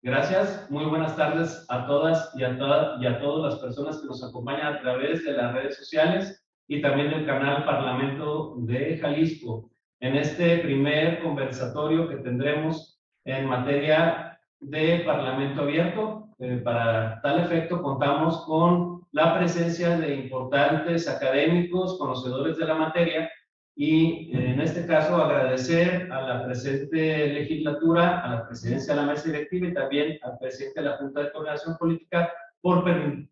Gracias, muy buenas tardes a todas y a todas las personas que nos acompañan a través de las redes sociales y también del canal Parlamento de Jalisco. En este primer conversatorio que tendremos en materia de Parlamento Abierto, para tal efecto contamos con la presencia de importantes académicos, conocedores de la materia, y en este caso agradecer a la presente legislatura, a la presidencia de la mesa directiva y también al presidente de la Junta de Coordinación Política por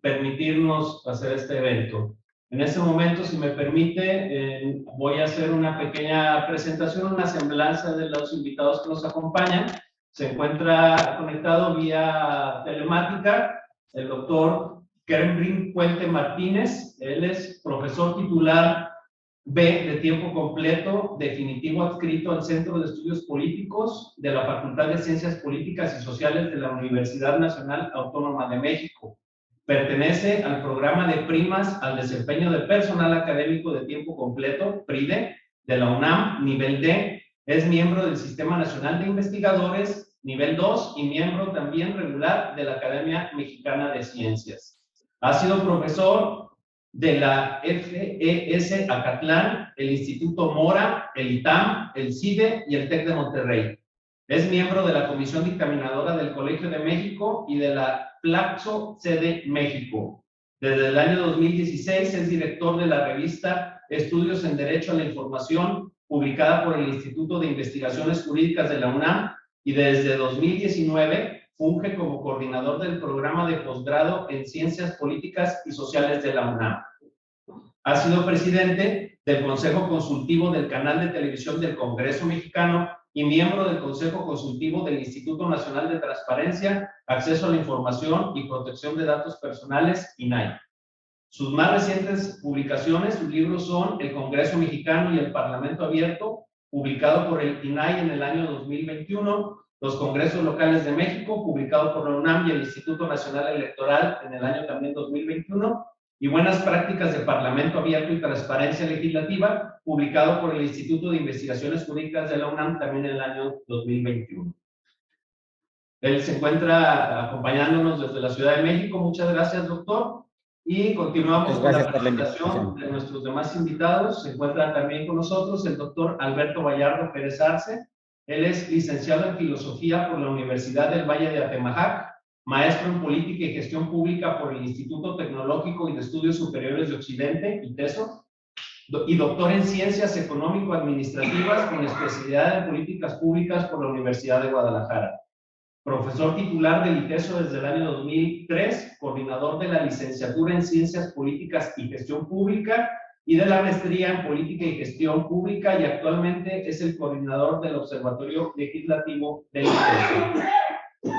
permitirnos hacer este evento. En este momento, si me permite, voy a hacer una pequeña presentación, una semblanza de los invitados que nos acompañan. Se encuentra conectado vía telemática el doctor Kermbrin Puente Martínez. Él es profesor titular B de tiempo completo, definitivo adscrito al Centro de Estudios Políticos de la Facultad de Ciencias Políticas y Sociales de la Universidad Nacional Autónoma de México. Pertenece al programa de primas al desempeño de personal académico de tiempo completo, PRIDE, de la UNAM, nivel D. Es miembro del Sistema Nacional de Investigadores, nivel 2, y miembro también regular de la Academia Mexicana de Ciencias. Ha sido profesor de la FES Acatlán, el Instituto Mora, el ITAM, el CIDE y el TEC de Monterrey. Es miembro de la Comisión Dictaminadora del Colegio de México y de la Flaxo Sede México. Desde el año 2016 es director de la revista Estudios en Derecho a la Información, publicada por el Instituto de Investigaciones Jurídicas de la UNAM, y desde 2019 funge como coordinador del programa de posgrado en Ciencias Políticas y Sociales de la UNAM. Ha sido presidente del Consejo Consultivo del Canal de Televisión del Congreso Mexicano y miembro del Consejo Consultivo del Instituto Nacional de Transparencia, Acceso a la Información y Protección de Datos Personales, INAI. Sus más recientes publicaciones, sus libros son El Congreso Mexicano y el Parlamento Abierto, publicado por el INAI en el año 2021, Los Congresos Locales de México, publicado por la UNAM y el Instituto Nacional Electoral en el año también 2021, y Buenas Prácticas de Parlamento Abierto y Transparencia Legislativa, publicado por el Instituto de Investigaciones Jurídicas de la UNAM también en el año 2021. Él se encuentra acompañándonos desde la Ciudad de México. Muchas gracias, doctor. Y continuamos con la presentación de nuestros demás invitados. Se encuentra también con nosotros el doctor Alberto Vallardo Pérez Arce. Él es licenciado en Filosofía por la Universidad del Valle de Atemajac, maestro en Política y Gestión Pública por el Instituto Tecnológico y de Estudios Superiores de Occidente, ITESO, y doctor en Ciencias Económico-Administrativas con especialidad en Políticas Públicas por la Universidad de Guadalajara. Profesor titular del ITESO desde el año 2003, coordinador de la licenciatura en Ciencias Políticas y Gestión Pública y de la maestría en Política y Gestión Pública, y actualmente es el coordinador del Observatorio Legislativo del ITESO.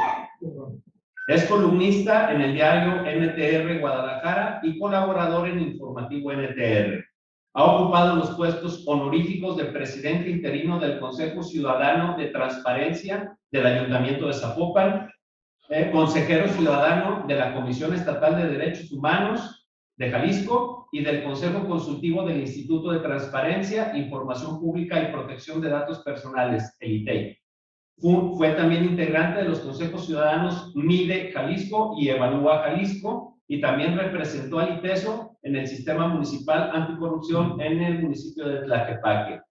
Es columnista en el diario NTR Guadalajara y colaborador en Informativo NTR. Ha ocupado los puestos honoríficos de presidente interino del Consejo Ciudadano de Transparencia del Ayuntamiento de Zapopan, consejero ciudadano de la Comisión Estatal de Derechos Humanos de Jalisco y del Consejo Consultivo del Instituto de Transparencia, Información Pública y Protección de Datos Personales, el ITEI. Fue también integrante de los consejos ciudadanos MIDE Jalisco y Evalúa Jalisco, y también representó al ITESO en el Sistema Municipal Anticorrupción en el municipio de Tlaquepaque.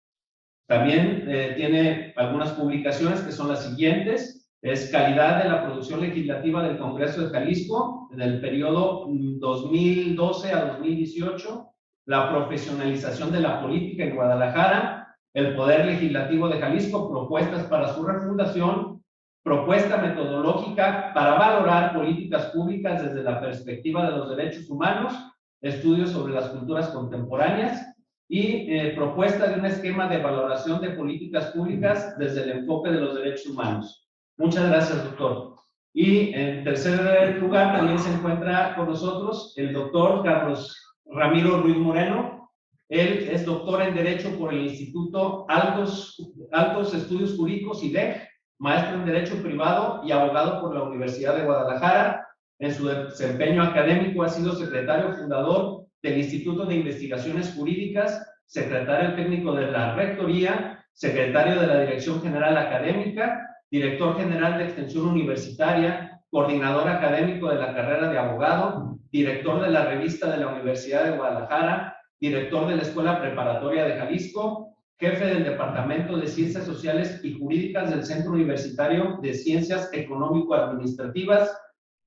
También tiene algunas publicaciones que son las siguientes. Es Calidad de la Producción Legislativa del Congreso de Jalisco en el periodo 2012 a 2018, La Profesionalización de la Política en Guadalajara, El Poder Legislativo de Jalisco, Propuestas para su refundación, Propuesta metodológica para valorar políticas públicas desde la perspectiva de los derechos humanos, Estudios sobre las culturas contemporáneas, y propuesta de un esquema de valoración de políticas públicas desde el enfoque de los derechos humanos. Muchas gracias, doctor. Y en tercer lugar también se encuentra con nosotros el doctor Carlos Ramiro Ruiz Moreno. Él es doctor en Derecho por el Instituto Altos Estudios Jurídicos, IDEC, maestro en Derecho Privado y abogado por la Universidad de Guadalajara. En su desempeño académico ha sido secretario fundador del Instituto de Investigaciones Jurídicas, secretario técnico de la Rectoría, secretario de la Dirección General Académica, director general de Extensión Universitaria, coordinador académico de la carrera de abogado, director de la revista de la Universidad de Guadalajara, director de la Escuela Preparatoria de Jalisco, jefe del Departamento de Ciencias Sociales y Jurídicas del Centro Universitario de Ciencias Económico-Administrativas,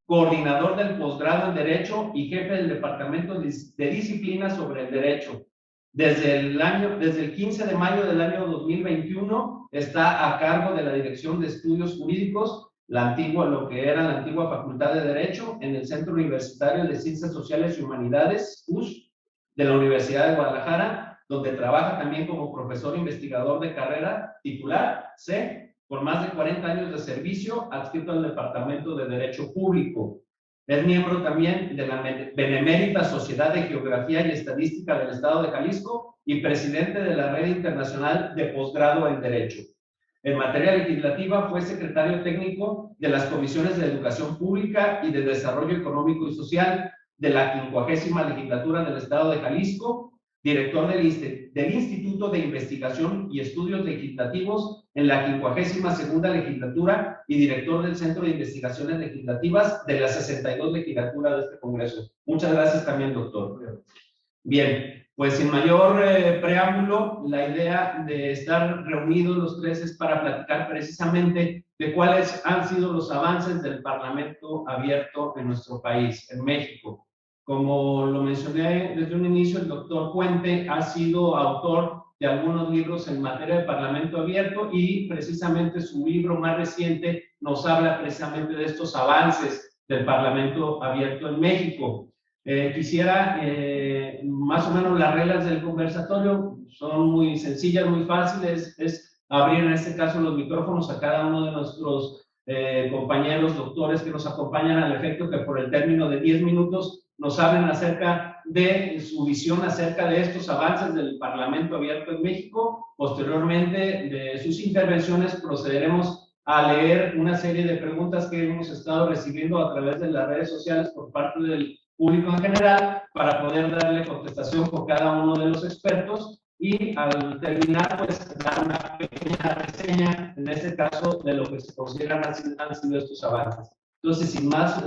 coordinador del posgrado en Derecho y jefe del Departamento de Disciplina sobre el Derecho. Desde el 15 de mayo del año 2021 está a cargo de la Dirección de Estudios Jurídicos, lo que era la antigua Facultad de Derecho, en el Centro Universitario de Ciencias Sociales y Humanidades, USH, de la Universidad de Guadalajara, donde trabaja también como profesor investigador de carrera titular, C, por más de 40 años de servicio, adscrito al Departamento de Derecho Público. Es miembro también de la Benemérita Sociedad de Geografía y Estadística del Estado de Jalisco y presidente de la Red Internacional de Posgrado en Derecho. En materia legislativa fue secretario técnico de las Comisiones de Educación Pública y de Desarrollo Económico y Social de la 50ª Legislatura del Estado de Jalisco, director del Instituto de Investigación y Estudios Legislativos en la 52ª Legislatura y director del Centro de Investigaciones Legislativas de la 62 Legislatura de este Congreso. Muchas gracias también, doctor. Bien, pues sin mayor preámbulo, la idea de estar reunidos los tres es para platicar precisamente de cuáles han sido los avances del Parlamento abierto en nuestro país, en México. Como lo mencioné desde un inicio, el doctor Puente ha sido autor de algunos libros en materia de Parlamento abierto y precisamente su libro más reciente nos habla precisamente de estos avances del Parlamento abierto en México. Quisiera, más o menos las reglas del conversatorio son muy sencillas, muy fáciles, es abrir en este caso los micrófonos a cada uno de nuestros compañeros doctores que nos acompañan, al efecto que por el término de 10 minutos nos hablen acerca de su visión acerca de estos avances del Parlamento abierto en México. Posteriormente de sus intervenciones procederemos a leer una serie de preguntas que hemos estado recibiendo a través de las redes sociales por parte del público en general, para poder darle contestación por cada uno de los expertos y al terminar, pues, dar una pequeña reseña, en este caso, de lo que se consideran han sido estos avances. Entonces, sin más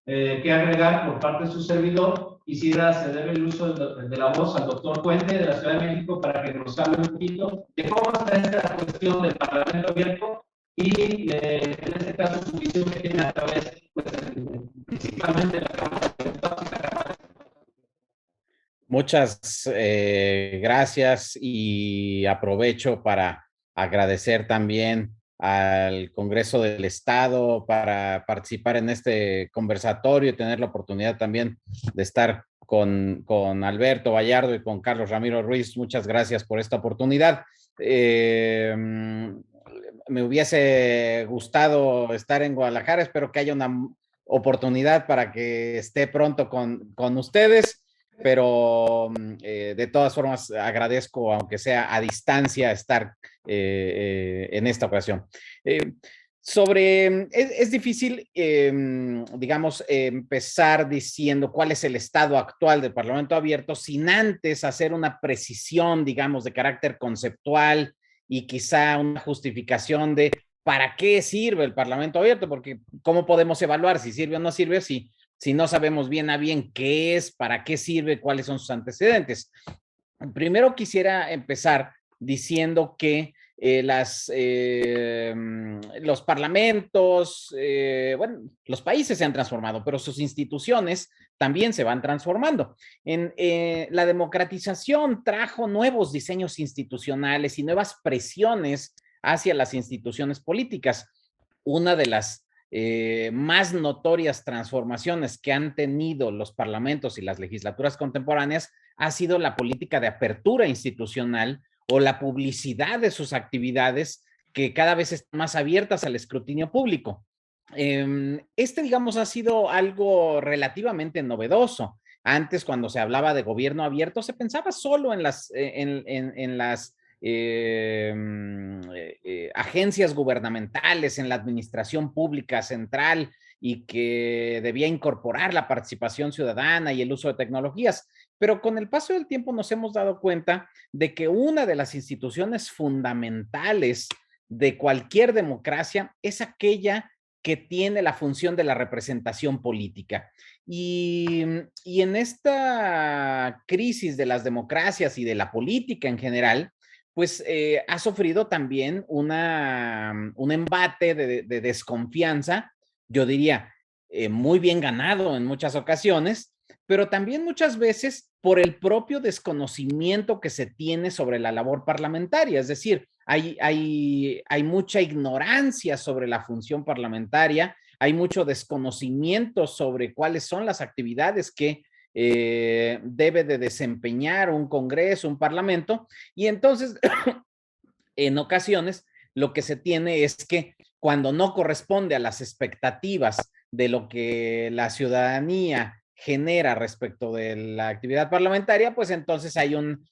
que agregar por parte de su servidor, quisiera ceder el uso de la voz al doctor Puente de la Ciudad de México para que nos hable un poquito de cómo está esta cuestión del Parlamento abierto y, en este caso, su visión que tiene a través, pues, principalmente de la Cámara de Diputados y la Cámara de Diputados. Muchas gracias, y aprovecho para agradecer también al Congreso del Estado para participar en este conversatorio y tener la oportunidad también de estar con Alberto Vallardo y con Carlos Ramiro Ruiz. Muchas gracias por esta oportunidad. Me hubiese gustado estar en Guadalajara, espero que haya una oportunidad para que esté pronto con ustedes, pero de todas formas agradezco, aunque sea a distancia, estar en esta ocasión. Es difícil, digamos, empezar diciendo cuál es el estado actual del Parlamento abierto sin antes hacer una precisión, digamos, de carácter conceptual y quizá una justificación de para qué sirve el Parlamento abierto, porque ¿cómo podemos evaluar si sirve o no sirve si no sabemos bien a bien qué es, para qué sirve, cuáles son sus antecedentes? Primero quisiera empezar diciendo que los parlamentos, bueno, los países se han transformado, pero sus instituciones también se van transformando. La democratización trajo nuevos diseños institucionales y nuevas presiones hacia las instituciones políticas. Una de las más notorias transformaciones que han tenido los parlamentos y las legislaturas contemporáneas ha sido la política de apertura institucional o la publicidad de sus actividades, que cada vez están más abiertas al escrutinio público. Digamos, ha sido algo relativamente novedoso. Antes, cuando se hablaba de gobierno abierto, se pensaba solo en las agencias gubernamentales, en la administración pública central, y que debía incorporar la participación ciudadana y el uso de tecnologías. Pero con el paso del tiempo nos hemos dado cuenta de que una de las instituciones fundamentales de cualquier democracia es aquella que tiene la función de la representación política. Y en esta crisis de las democracias y de la política en general, pues ha sufrido también un embate de desconfianza, yo diría, muy bien ganado en muchas ocasiones, pero también muchas veces por el propio desconocimiento que se tiene sobre la labor parlamentaria. Es decir, hay mucha ignorancia sobre la función parlamentaria, hay mucho desconocimiento sobre cuáles son las actividades que debe de desempeñar un Congreso, un Parlamento, y entonces en ocasiones lo que se tiene es que cuando no corresponde a las expectativas de lo que la ciudadanía genera respecto de la actividad parlamentaria, pues entonces hay un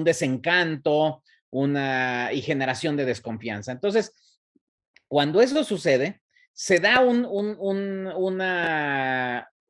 desencanto y generación de desconfianza. Entonces, cuando eso sucede, se da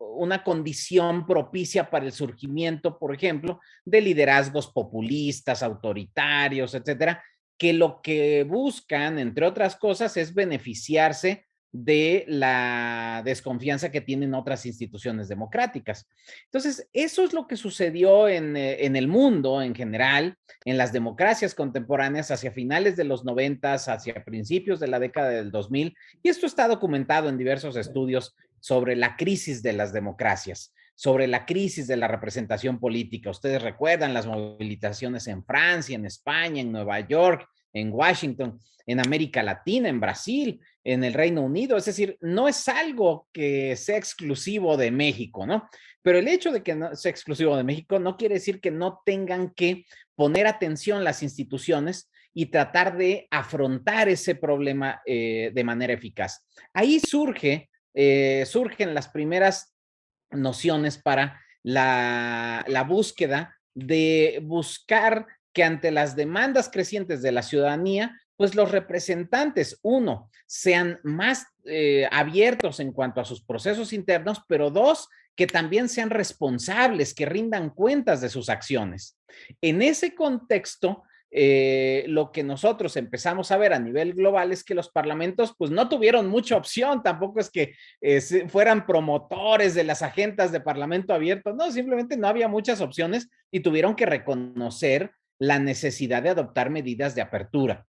una condición propicia para el surgimiento, por ejemplo, de liderazgos populistas, autoritarios, etcétera, que lo que buscan, entre otras cosas, es beneficiarse de la desconfianza que tienen otras instituciones democráticas. Entonces, eso es lo que sucedió en el mundo en general, en las democracias contemporáneas hacia finales de los 90, hacia principios de la década del 2000, y esto está documentado en diversos estudios sobre la crisis de las democracias, sobre la crisis de la representación política. Ustedes recuerdan las movilizaciones en Francia, en España, en Nueva York, en Washington, en América Latina, en Brasil, en el Reino Unido. Es decir, no es algo que sea exclusivo de México, ¿no? Pero el hecho de que no sea exclusivo de México no quiere decir que no tengan que poner atención las instituciones y tratar de afrontar ese problema de manera eficaz. Ahí surgen las primeras nociones para la búsqueda de buscar que ante las demandas crecientes de la ciudadanía, pues los representantes, uno, sean más abiertos en cuanto a sus procesos internos, pero dos, que también sean responsables, que rindan cuentas de sus acciones. En ese contexto, lo que nosotros empezamos a ver a nivel global es que los parlamentos pues no tuvieron mucha opción, tampoco es que fueran promotores de las agendas de parlamento abierto, no, simplemente no había muchas opciones y tuvieron que reconocer la necesidad de adoptar medidas de apertura.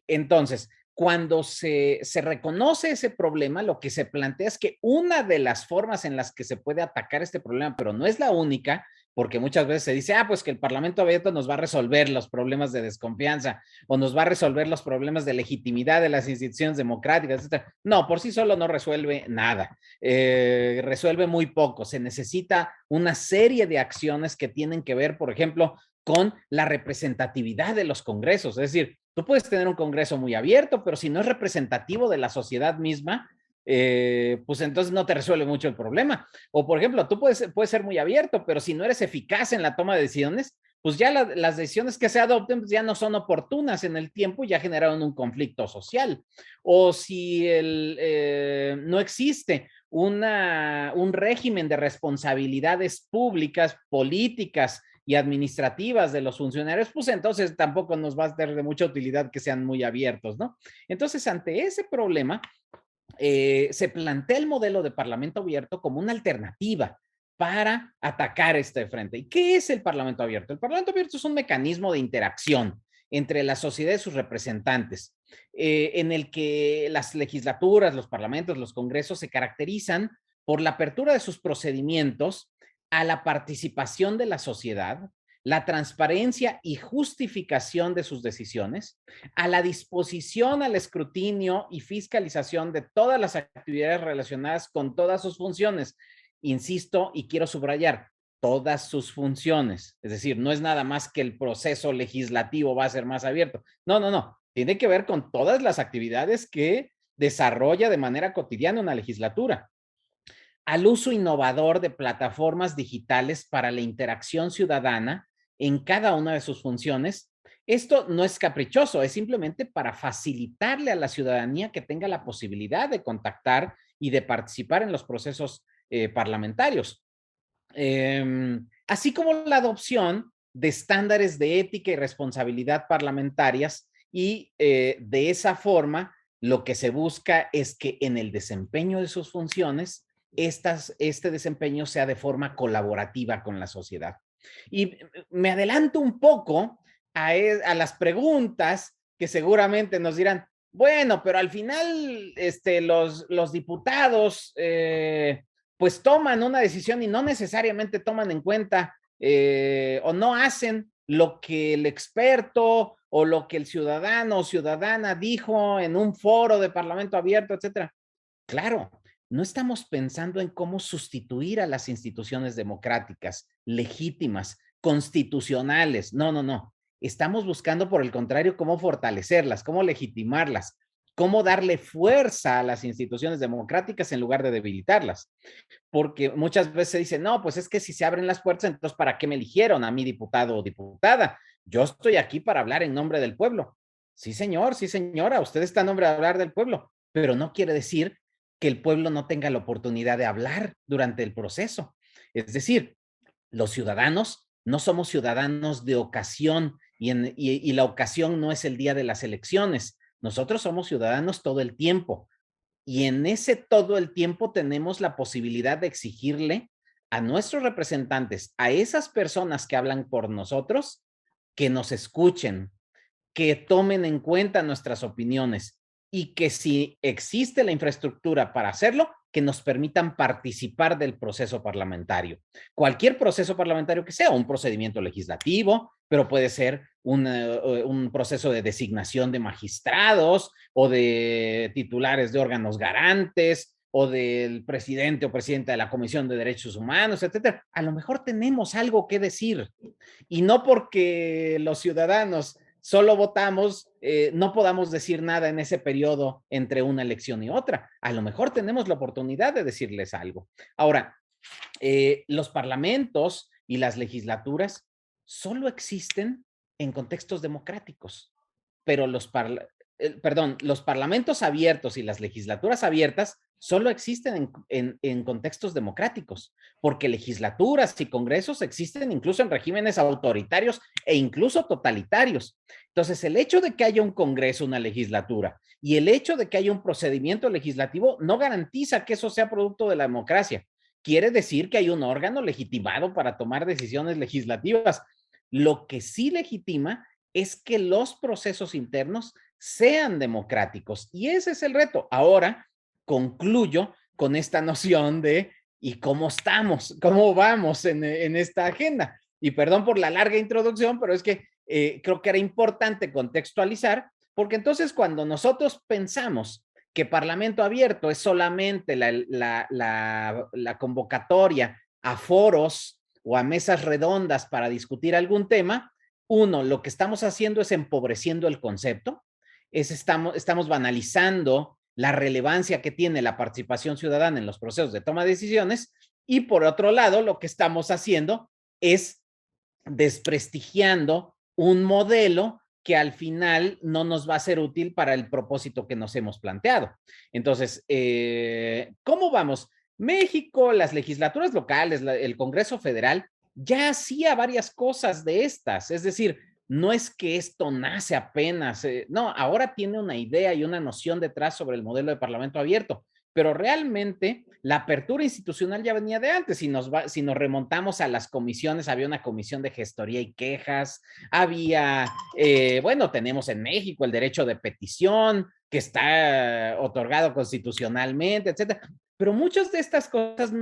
Entonces, cuando se reconoce ese problema, lo que se plantea es que una de las formas en las que se puede atacar este problema, pero no es la única, porque muchas veces se dice, pues que el Parlamento abierto nos va a resolver los problemas de desconfianza o nos va a resolver los problemas de legitimidad de las instituciones democráticas, etc. No, por sí solo no resuelve nada, resuelve muy poco. Se necesita una serie de acciones que tienen que ver, por ejemplo, con la representatividad de los congresos. Es decir, tú puedes tener un congreso muy abierto, pero si no es representativo de la sociedad misma, pues entonces no te resuelve mucho el problema. O por ejemplo, tú puedes ser muy abierto, pero si no eres eficaz en la toma de decisiones, pues ya las decisiones que se adopten pues ya no son oportunas en el tiempo y ya generaron un conflicto social. O si no existe un régimen de responsabilidades públicas, políticas y administrativas de los funcionarios, pues entonces tampoco nos va a ser de mucha utilidad que sean muy abiertos, ¿no? Entonces, ante ese problema, se plantea el modelo de parlamento abierto como una alternativa para atacar este frente. ¿Y qué es el parlamento abierto? El parlamento abierto es un mecanismo de interacción entre la sociedad y sus representantes, en el que las legislaturas, los parlamentos, los congresos se caracterizan por la apertura de sus procedimientos a la participación de la sociedad, la transparencia y justificación de sus decisiones, a la disposición al escrutinio y fiscalización de todas las actividades relacionadas con todas sus funciones. Insisto y quiero subrayar, todas sus funciones. Es decir, no es nada más que el proceso legislativo va a ser más abierto. No, no, no. Tiene que ver con todas las actividades que desarrolla de manera cotidiana una legislatura. Al uso innovador de plataformas digitales para la interacción ciudadana en cada una de sus funciones. Esto no es caprichoso, es simplemente para facilitarle a la ciudadanía que tenga la posibilidad de contactar y de participar en los procesos parlamentarios. Así como la adopción de estándares de ética y responsabilidad parlamentarias y de esa forma lo que se busca es que en el desempeño de sus funciones, este desempeño sea de forma colaborativa con la sociedad. Y me adelanto un poco a las preguntas que seguramente nos dirán, bueno, pero al final los diputados pues toman una decisión y no necesariamente toman en cuenta o no hacen lo que el experto o lo que el ciudadano o ciudadana dijo en un foro de parlamento abierto, etcétera. Claro, no estamos pensando en cómo sustituir a las instituciones democráticas, legítimas, constitucionales. No, no, no. Estamos buscando, por el contrario, cómo fortalecerlas, cómo legitimarlas, cómo darle fuerza a las instituciones democráticas en lugar de debilitarlas. Porque muchas veces se dice, no, pues es que si se abren las puertas, entonces ¿para qué me eligieron a mi diputado o diputada? Yo estoy aquí para hablar en nombre del pueblo. Sí, señor, sí, señora, usted está en nombre de hablar del pueblo, pero no quiere decir que el pueblo no tenga la oportunidad de hablar durante el proceso. Es decir, los ciudadanos no somos ciudadanos de ocasión y la ocasión no es el día de las elecciones. Nosotros somos ciudadanos todo el tiempo. Y en ese todo el tiempo tenemos la posibilidad de exigirle a nuestros representantes, a esas personas que hablan por nosotros, que nos escuchen, que tomen en cuenta nuestras opiniones y que si existe la infraestructura para hacerlo, que nos permitan participar del proceso parlamentario. Cualquier proceso parlamentario que sea, un procedimiento legislativo, pero puede ser un proceso de designación de magistrados o de titulares de órganos garantes o del presidente o presidenta de la Comisión de Derechos Humanos, etcétera. A lo mejor tenemos algo que decir y no porque los ciudadanos solo votamos, no podamos decir nada en ese periodo entre una elección y otra. A lo mejor tenemos la oportunidad de decirles algo. Ahora, los parlamentos y las legislaturas solo existen en contextos democráticos, pero los parlamentos abiertos y las legislaturas abiertas solo existen en contextos democráticos, porque legislaturas y congresos existen incluso en regímenes autoritarios e incluso totalitarios. Entonces, el hecho de que haya un congreso, una legislatura, y el hecho de que haya un procedimiento legislativo no garantiza que eso sea producto de la democracia. Quiere decir que hay un órgano legitimado para tomar decisiones legislativas. Lo que sí legitima es que los procesos internos sean democráticos. Y ese es el reto. Ahora concluyo con esta noción de ¿y cómo estamos? ¿Cómo vamos en esta agenda? Y perdón por la larga introducción, pero es que creo que era importante contextualizar, porque entonces cuando nosotros pensamos que Parlamento Abierto es solamente la convocatoria a foros o a mesas redondas para discutir algún tema, uno, lo que estamos haciendo es empobreciendo el concepto, estamos banalizando la relevancia que tiene la participación ciudadana en los procesos de toma de decisiones y por otro lado, lo que estamos haciendo es desprestigiando un modelo que al final no nos va a ser útil para el propósito que nos hemos planteado. Entonces, ¿cómo vamos? México, las legislaturas locales, el Congreso Federal, ya hacía varias cosas de estas, es decir, no es que esto nace apenas, no, ahora tiene una idea y una noción detrás sobre el modelo de parlamento abierto, pero realmente la apertura institucional ya venía de antes. Si nos remontamos a las comisiones, había una comisión de gestoría y quejas, había, bueno, tenemos en México el derecho de petición, que está otorgado constitucionalmente, etcétera. Pero muchas de estas cosas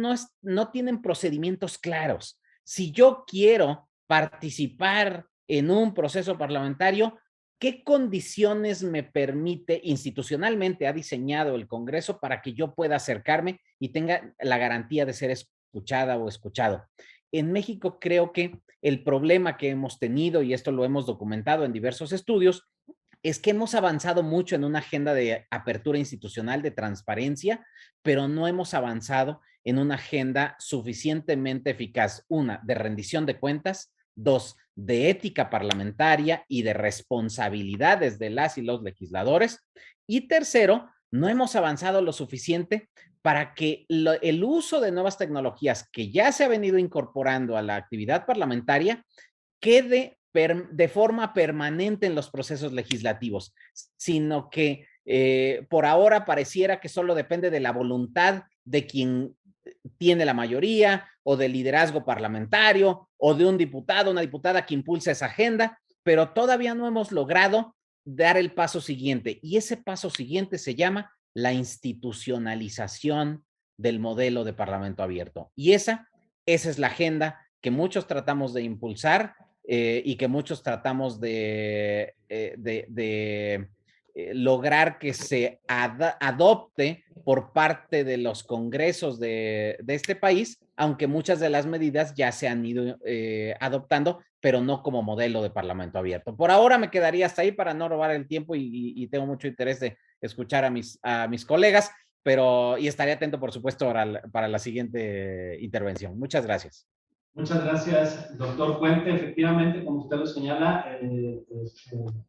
no tienen procedimientos claros. Si yo quiero participar en un proceso parlamentario, ¿qué condiciones me permite institucionalmente ha diseñado el Congreso para que yo pueda acercarme y tenga la garantía de ser escuchada o escuchado? En México creo que el problema que hemos tenido, y esto lo hemos documentado en diversos estudios, es que hemos avanzado mucho en una agenda de apertura institucional, de transparencia, pero no hemos avanzado en una agenda suficientemente eficaz, una, de rendición de cuentas, dos, de ética parlamentaria y de responsabilidades de las y los legisladores, y tercero, no hemos avanzado lo suficiente para que el uso de nuevas tecnologías que ya se ha venido incorporando a la actividad parlamentaria quede de forma permanente en los procesos legislativos, sino que por ahora pareciera que solo depende de la voluntad de quien tiene la mayoría o del liderazgo parlamentario o de un diputado, una diputada que impulsa esa agenda, pero todavía no hemos logrado dar el paso siguiente. Y ese paso siguiente se llama la institucionalización del modelo de parlamento abierto. Y esa es la agenda que muchos tratamos de impulsar y que muchos tratamos de lograr que se adopte por parte de los congresos de este país, aunque muchas de las medidas ya se han ido adoptando, pero no como modelo de parlamento abierto. Por ahora me quedaría hasta ahí para no robar el tiempo y tengo mucho interés de escuchar a mis colegas, pero y estaré atento, por supuesto, para la siguiente intervención. Muchas gracias. Muchas gracias, doctor Puente. Efectivamente, como usted lo señala,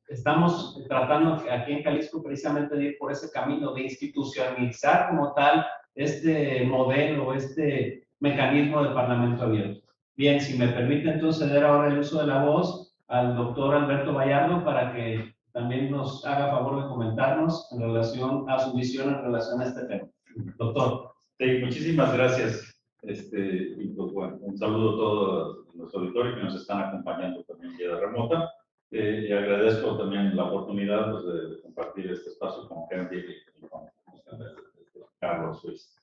estamos tratando aquí en Jalisco precisamente de ir por ese camino de institucionalizar como tal este modelo, este mecanismo de parlamento abierto. Bien, si me permite entonces ceder ahora el uso de la voz al doctor Alberto Vallardo para que también nos haga favor de comentarnos en relación a su visión en relación a este tema. Doctor. Sí, muchísimas gracias. Y pues, bueno, un saludo a todos los auditores que nos están acompañando también vía remota. Y agradezco también la oportunidad pues, de compartir este espacio con Henry y con Carlos Suiz.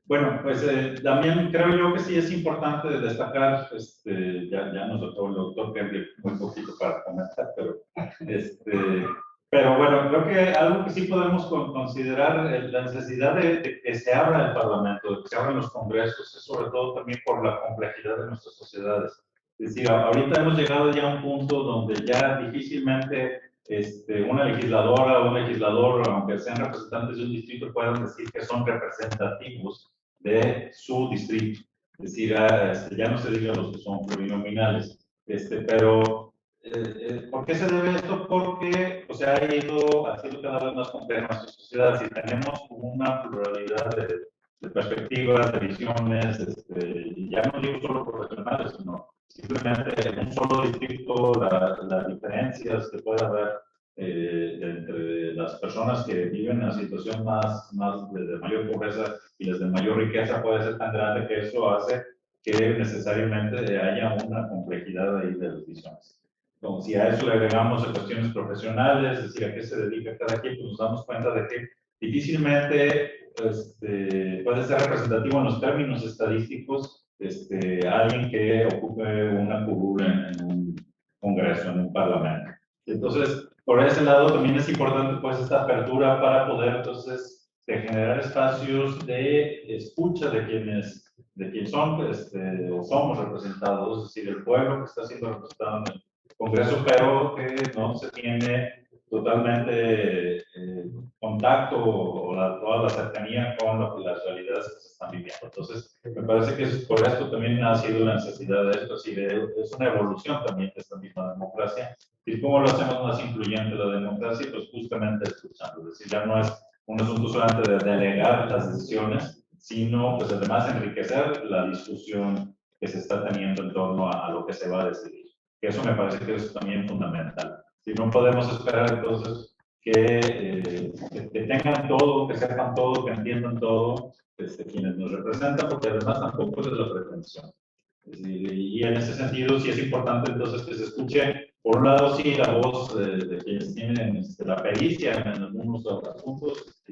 Bueno, pues también creo yo que sí es importante destacar, ya nos tocó el doctor Henry muy poquito para comentar, pero bueno, creo que algo que sí podemos considerar la necesidad de que se abra el Parlamento, de que se abran los congresos, es sobre todo también por la complejidad de nuestras sociedades. Es decir, ahorita hemos llegado ya a un punto donde ya difícilmente una legisladora o un legislador, aunque sean representantes de un distrito, puedan decir que son representativos de su distrito. Es decir, ya no se diga los que son plurinominales. Pero ¿por qué se debe esto? Porque o sea, ha ido haciendo cada vez más compleja nuestra sociedad. Si tenemos una pluralidad de perspectivas, de visiones, y ya no digo solo profesionales, sino simplemente en un solo distrito, las diferencias que puede haber entre las personas que viven en una situación más de mayor pobreza y las de mayor riqueza puede ser tan grande que eso hace que necesariamente haya una complejidad ahí de las visiones. Como si a eso le agregamos cuestiones profesionales, es decir, a qué se dedica cada quien, pues nos damos cuenta de que difícilmente puede ser representativo en los términos estadísticos alguien que ocupe una curul en un congreso, en un parlamento. Entonces, por ese lado también es importante pues esta apertura para poder entonces generar espacios de escucha de quienes son o somos representados, es decir, el pueblo que está siendo representado en el Congreso, pero que no se tiene totalmente contacto o toda la cercanía con las realidades que se están viviendo. Entonces, me parece que por esto también ha sido la necesidad de esto, es una evolución también de esta misma democracia. ¿Y cómo lo hacemos más incluyente la democracia? Pues justamente escuchando, es decir, ya no es un asunto solamente de delegar las decisiones, sino pues además enriquecer la discusión que se está teniendo en torno a lo que se va a decidir. Que eso me parece que es también fundamental. Si no podemos esperar entonces que tengan todo, que sepan todo, que entiendan todo, quienes nos representan, porque además tampoco es la pretensión. Y en ese sentido sí es importante entonces que se escuche, por un lado sí, la voz de quienes tienen la pericia en algunos asuntos,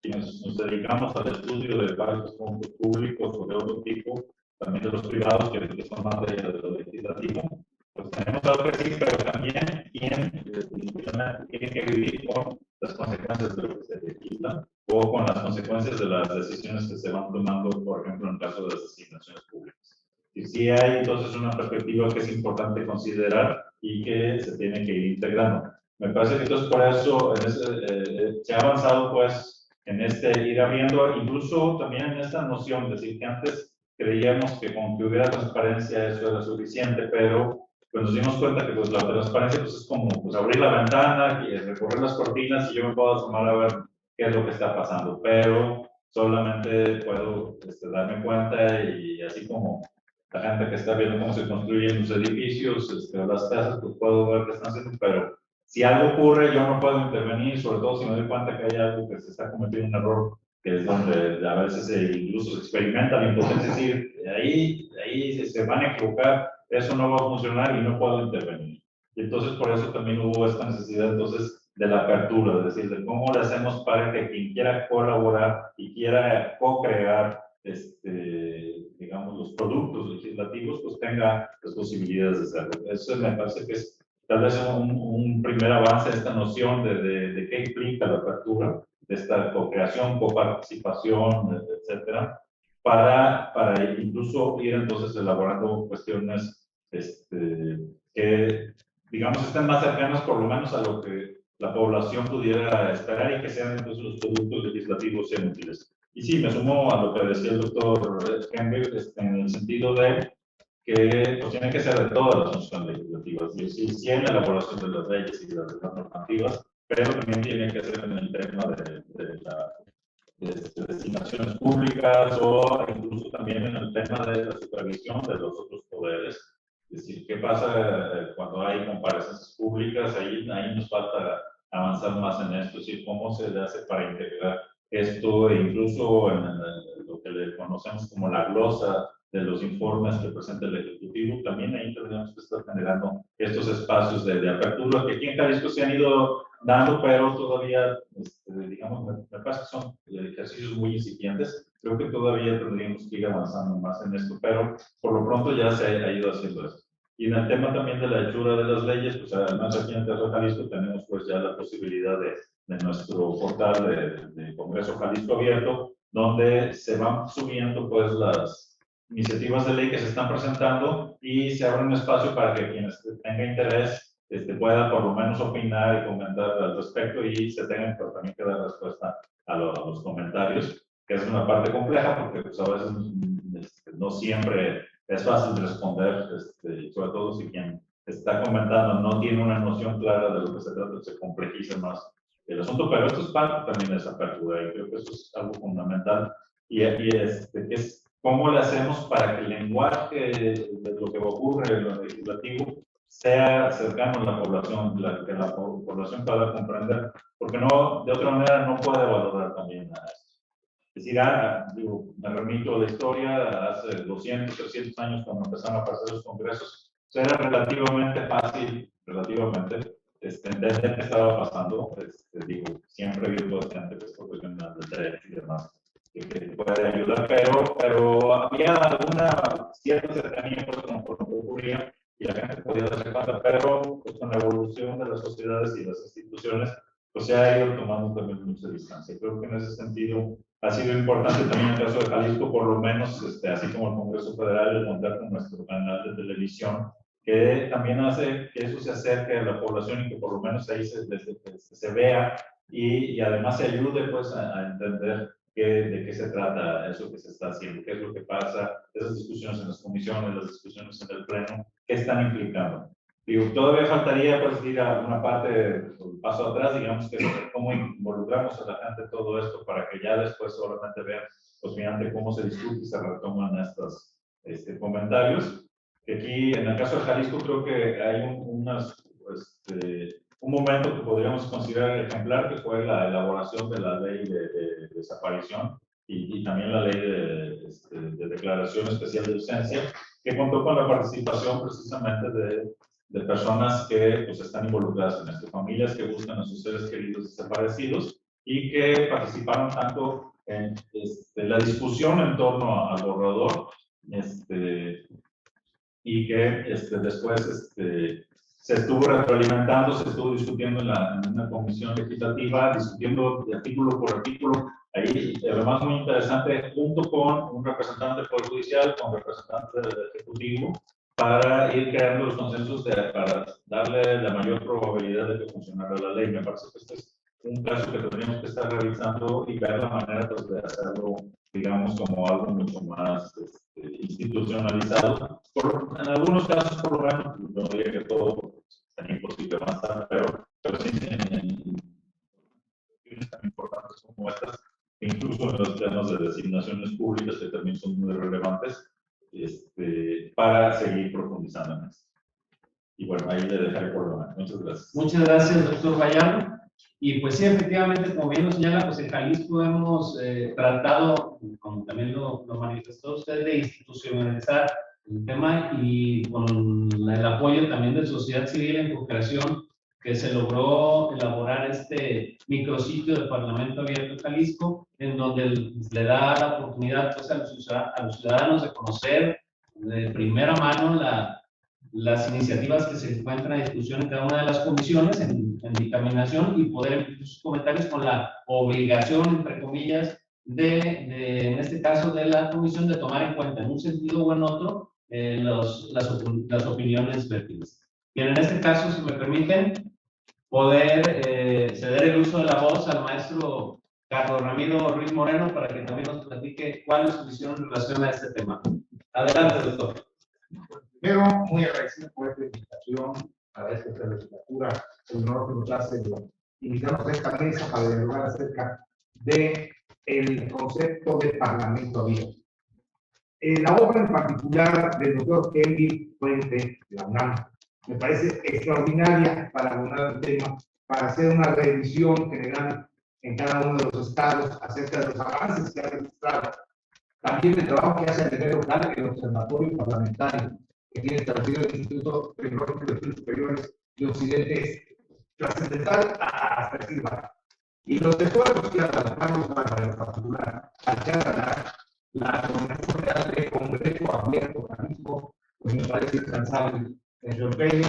quienes nos dedicamos al estudio de varios asuntos públicos o de otro tipo, también de los privados que son más de lo legislativo. Pues tenemos algo que decir, pero también tiene que vivir con las consecuencias de lo que se legisla o con las consecuencias de las decisiones que se van tomando, por ejemplo, en el caso de las asignaciones públicas. Y sí hay entonces una perspectiva que es importante considerar y que se tiene que ir integrando. Me parece que entonces por eso se ha avanzado pues en ir abriendo, incluso también en esta noción, de decir que antes creíamos que con que hubiera transparencia eso era suficiente, pero pues nos dimos cuenta que pues la transparencia pues es como pues abrir la ventana y recorrer las cortinas y yo me puedo asomar a ver qué es lo que está pasando, pero solamente puedo darme cuenta y así como la gente que está viendo cómo se construyen los edificios, las casas, pues puedo ver qué están haciendo, pero si algo ocurre, yo no puedo intervenir, sobre todo si me doy cuenta que hay algo que se está cometiendo un error, que es donde a veces incluso se experimenta la impotencia, es decir, ahí se van a equivocar, eso no va a funcionar y no puedo intervenir. Y entonces por eso también hubo esta necesidad entonces de la apertura, es decir, de cómo le hacemos para que quien quiera colaborar y quiera co-crear digamos, los productos legislativos, pues tenga las posibilidades de hacerlo. Eso me parece que es tal vez un primer avance, esta noción de qué implica la apertura, de esta co-creación, coparticipación, etcétera, para incluso ir entonces elaborando cuestiones que, digamos, estén más cercanas por lo menos a lo que la población pudiera esperar y que sean entonces los productos legislativos sean útiles. Y sí, me sumo a lo que decía el doctor Henry, en el sentido de que pues, tiene que ser de todas las funciones legislativas, y sí en la elaboración de las leyes y de las normativas, pero también tiene que ser en el tema de las designaciones públicas o incluso también en el tema de la supervisión de los otros poderes. Es decir, ¿qué pasa cuando hay comparecencias públicas? Ahí nos falta avanzar más en esto, es decir, cómo se le hace para integrar esto, e incluso en lo que le conocemos como la glosa de los informes que presenta el Ejecutivo, también ahí tendríamos que estar generando estos espacios de apertura que aquí en Jalisco se han ido dando, pero todavía, digamos, me parece que son ejercicios muy incipientes. Creo que todavía tendríamos que ir avanzando más en esto, pero por lo pronto ya se ha ido haciendo eso. Y en el tema también de la hechura de las leyes, pues además aquí en Terra Jalisco tenemos pues ya la posibilidad de nuestro portal de Congreso Jalisco Abierto, donde se van subiendo pues las iniciativas de ley que se están presentando y se abre un espacio para que quienes tengan interés pueda por lo menos opinar y comentar al respecto y se tengan pues, también que dar respuesta a los comentarios, que es una parte compleja porque pues, a veces no siempre es fácil responder, sobre todo si quien está comentando no tiene una noción clara de lo que se trata, se complejiza más el asunto, pero esto es parte también de esa apertura y creo que eso es algo fundamental y es cómo le hacemos para que el lenguaje de lo que ocurre en lo legislativo sea cercano a la población, que la población pueda comprender, porque no, de otra manera no puede valorar también a esto. Es decir, me remito a la historia, hace 200, 300 años cuando empezaron a pasar los congresos, era relativamente fácil, entender qué estaba pasando. Siempre ha habido bastante que es profesional del derecho y demás que puede ayudar, pero había alguna cierta cercanía por lo que ocurría y la gente podía darse cuenta, pero pues, con la evolución de las sociedades y las instituciones, pues se ha ido tomando también mucha distancia. Creo que en ese sentido ha sido importante también en el caso de Jalisco, por lo menos, así como el Congreso Federal, el contar con nuestro canal de televisión, que también hace que eso se acerque a la población y que por lo menos ahí se vea y además se ayude pues a entender de qué se trata eso que se está haciendo, qué es lo que pasa, esas discusiones en las comisiones, las discusiones en el pleno, qué están implicando. Digo, todavía faltaría pues ir a una parte, un paso atrás, digamos, que cómo involucramos a la gente en todo esto para que ya después solamente vean, pues finalmente cómo se discute y se retoman estos comentarios. Que aquí, en el caso de Jalisco, creo que hay un momento que podríamos considerar ejemplar, que fue la elaboración de la ley de desaparición y también la ley de declaración especial de ausencia, que contó con la participación precisamente de personas que pues, están involucradas en esto, familias que buscan a sus seres queridos desaparecidos y que participaron tanto en la discusión en torno al borrador, y que después se estuvo retroalimentando, se estuvo discutiendo en una comisión legislativa, discutiendo de artículo por artículo, ahí además muy interesante, junto con un representante del Poder Judicial, con representantes del Ejecutivo, para ir creando los consensos para darle la mayor probabilidad de que funcionara la ley. Me parece que este es un caso que tendríamos que estar revisando y ver la manera pues, de hacerlo, digamos, como algo mucho más institucionalizado. En algunos casos, por lo menos, no diría que todo sería imposible avanzar, pero sí en cuestiones tan importantes como estas, incluso en los temas de designaciones públicas que también son muy relevantes, Y bueno, ahí le dejaré por lo menos. Muchas gracias. Muchas gracias, doctor Bayardo. Y pues sí, efectivamente, como bien lo señala, pues en Jalisco hemos tratado, como también lo manifestó usted, de institucionalizar el tema y con el apoyo también de sociedad civil en cooperación, que se logró elaborar este micrositio del Parlamento Abierto de Jalisco, en donde le da la oportunidad pues, a los ciudadanos de conocer de primera mano las iniciativas que se encuentran en discusión en cada una de las comisiones en dictaminación y poder emitir sus comentarios con la obligación, entre comillas, en este caso de la comisión, de tomar en cuenta en un sentido o en otro las opiniones vertidas. Y en este caso, si me permiten, poder ceder el uso de la voz al maestro Carlos Ramiro Ruiz Moreno para que también nos platique cuál es su visión en relación a este tema. Adelante, doctor. Primero, muy agradecido por esta invitación a esta legislatura, el honor que nos hace de invitarnos a esta mesa para dialogar acerca del concepto de parlamento abierto. La obra en particular del doctor Kelvin Fuente de la UNAM me parece extraordinaria para abordar el tema, para hacer una revisión general en cada uno de los estados acerca de los avances que ha registrado. También el trabajo que hace a nivel local el Observatorio Parlamentario, que tiene establecido el Instituto Tecnológico de Estudios Superiores de Occidente, es trascendental hasta el lugar. Y los esfuerzos que ha dado Carlos Bárbara en particular, al ganar la Organización General de Congreso Abierto Jalisco, pues me parece incansable en su empeño,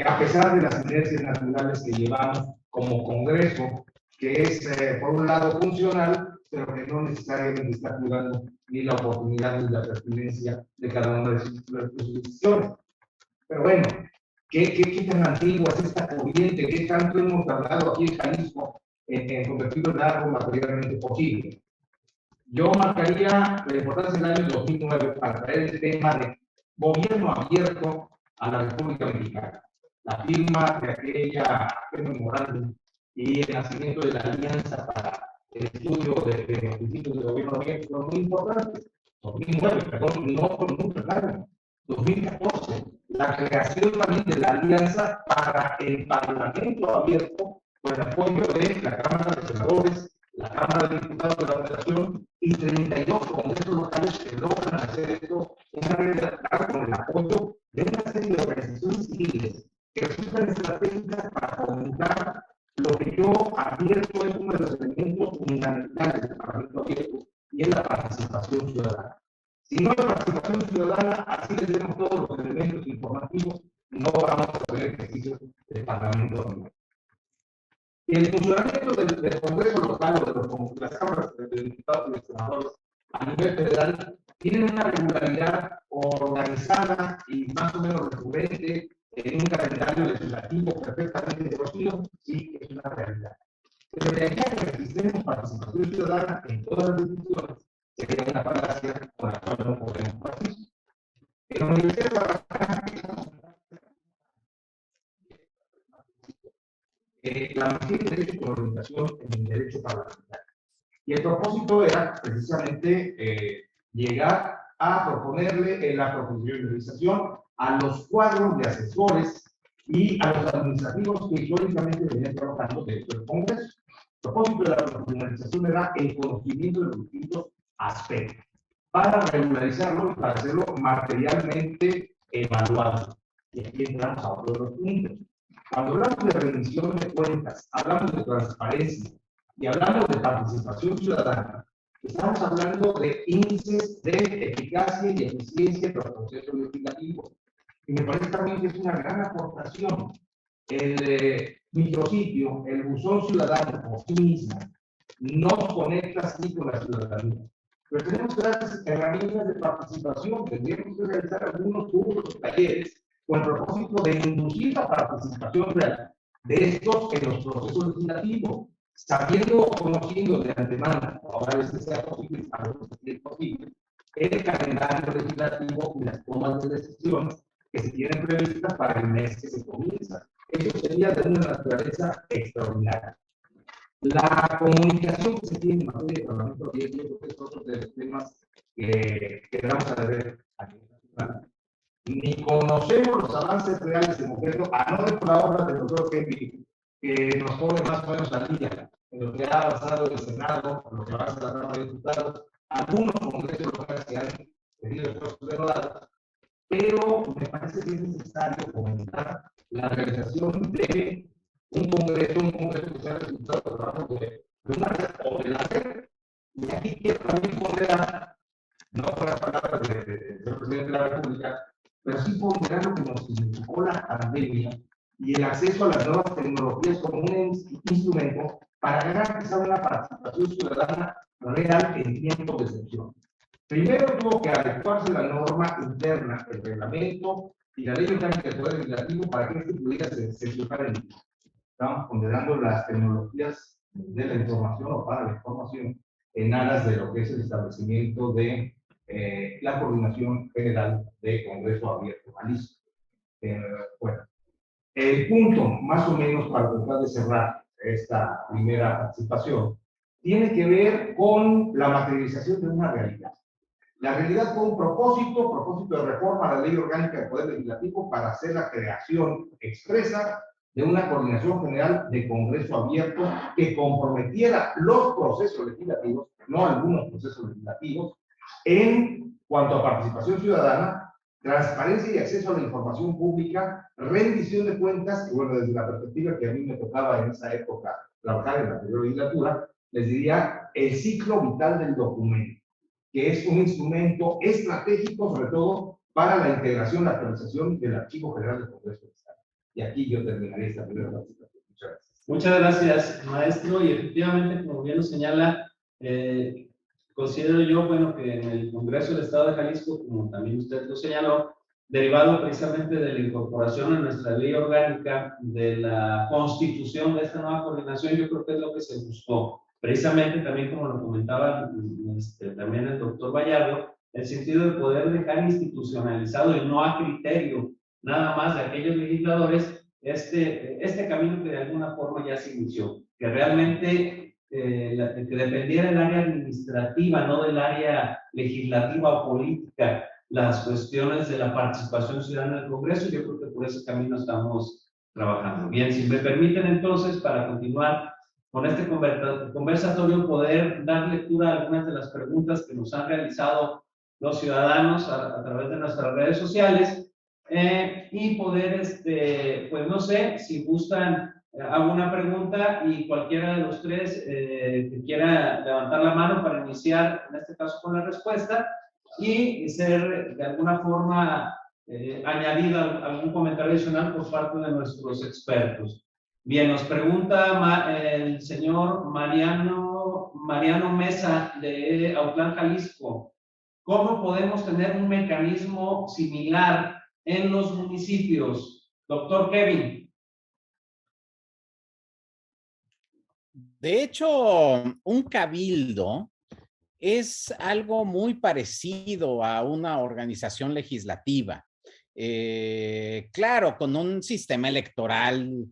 a pesar de las inercias naturales que llevamos como Congreso, que es, por un lado, funcional, pero que no necesariamente está cuidando ni la oportunidad ni la pertinencia de cada una de sus decisiones. Pero bueno, ¿qué tan antigua es esta corriente? ¿Qué tanto hemos hablado aquí en Jalisco en convertirlo en algo materialmente posible? Yo marcaría la importancia del año 2009 para traer el tema de gobierno abierto a la República Mexicana. La firma de aquel memorándum y el nacimiento de la Alianza para el estudio de principios de gobierno abierto son muy importantes. 2009, perdón, no con mucho claro. 2014, la creación también de la Alianza para el Parlamento Abierto con el apoyo de la Cámara de Senadores, la Cámara de Diputados de la Federación y 32 congresos locales que logran hacer esto en una realidad con el apoyo de una serie de organizaciones civiles que resultan estratégicas para fomentar lo que yo advierto es uno de los elementos fundamentales del Parlamento Abierto y es la participación ciudadana. Si no hay participación ciudadana, así le tenemos todos los elementos informativos, no vamos a poder ejercicio del Parlamento Abierto. El funcionamiento del Congreso local o de las cámaras de diputados y de senadores a nivel federal tienen una regularidad organizada y más o menos recurrente en un calendario legislativo perfectamente conocido, sí es una realidad. Pero de allá que existemos participación ciudadana en todas las decisiones, sería una falacia con la cual no podemos partir. En la Universidad la maestría en Derecho con orientación en Derecho Parlamentario. Y el propósito era precisamente llegar a proponerle en la profesionalización a los cuadros de asesores y a los administrativos que históricamente venían trabajando dentro del Congreso. El propósito de la profesionalización era el conocimiento de los distintos aspectos para regularizarlo y para hacerlo materialmente evaluado. Y aquí entramos a otro de los puntos. Cuando hablamos de rendición de cuentas, hablamos de transparencia y hablamos de participación ciudadana, estamos hablando de índices de eficacia y eficiencia de los procesos legislativos. Y me parece también que es una gran aportación el micrositio, el buzón ciudadano por sí mismo, nos conecta así con la ciudadanía. Pero tenemos que dar herramientas de participación, tendríamos que realizar algunos cursos o talleres con el propósito de inducir la participación real de estos en los procesos legislativos, sabiendo o conociendo de antemano, ahora a veces sea posible, a veces es posible, el calendario legislativo y las tomas de decisiones que se tienen previstas para el mes que se comienza. Eso sería de una naturaleza extraordinaria. La comunicación que se tiene en materia de Parlamento Abierto es otro de los temas que vamos a ver aquí. ni conocemos los avances reales en concreto, a no ver por la obra del doctor Kevin, que nos pone más o menos al día en lo que ha avanzado el Senado, en lo que avanza la Cámara de Diputados, algunos congresos locales que han pedido esfuerzos denodados, pero me parece que es necesario comentar la realización de un congreso que sea el resultado del trabajo de una red o de la red. Y aquí quiero también ponderar, no con las palabras del presidente de la República, pero sí ponderar lo que nos significó la pandemia y el acceso a las nuevas tecnologías como un instrumento para garantizar una participación ciudadana real en tiempos de excepción. Primero tuvo que adecuarse la norma interna, el reglamento y la ley orgánica del Poder Legislativo para que este pudiera sesionar en línea. Estamos ponderando las tecnologías de la información o para la información en aras de lo que es el establecimiento de la Coordinación General de Congreso Abierto Jalisco. Bueno, el punto, más o menos, para tratar de cerrar esta primera participación, tiene que ver con la materialización de una realidad. La realidad fue un propósito de reforma a la Ley Orgánica del Poder Legislativo para hacer la creación expresa de una coordinación general de Congreso abierto que comprometiera los procesos legislativos, no algunos procesos legislativos, en cuanto a participación ciudadana, transparencia y acceso a la información pública, rendición de cuentas, y bueno, desde la perspectiva que a mí me tocaba en esa época trabajar en la anterior legislatura, les diría el ciclo vital del documento, que es un instrumento estratégico, sobre todo, para la integración, la actualización del Archivo General del Congreso del Estado. Y aquí yo terminaría esta primera participación. Muchas gracias. Muchas gracias, maestro. Y efectivamente, como bien lo señala, considero yo, bueno, que en el Congreso del Estado de Jalisco, como también usted lo señaló, derivado precisamente de la incorporación a nuestra ley orgánica de la constitución de esta nueva coordinación, yo creo que es lo que se buscó. Precisamente también, como lo comentaba también el doctor Vallardo, el sentido de poder dejar institucionalizado y no a criterio nada más de aquellos legisladores este camino que de alguna forma ya se inició, que realmente que dependiera del área administrativa, no del área legislativa o política, las cuestiones de la participación ciudadana del Congreso. Yo creo que por ese camino estamos trabajando. Bien, si me permiten entonces, para continuar con este conversatorio, poder dar lectura a algunas de las preguntas que nos han realizado los ciudadanos a través de nuestras redes sociales, y poder, pues no sé, si gustan, hago una pregunta y cualquiera de los tres que quiera levantar la mano para iniciar, en este caso, con la respuesta, y ser de alguna forma añadido algún comentario adicional por parte de nuestros expertos. Bien, nos pregunta el señor Mariano Mesa de Autlán, Jalisco. ¿Cómo podemos tener un mecanismo similar en los municipios? Doctor Kevin. De hecho, un cabildo es algo muy parecido a una organización legislativa. Claro, con un sistema electoral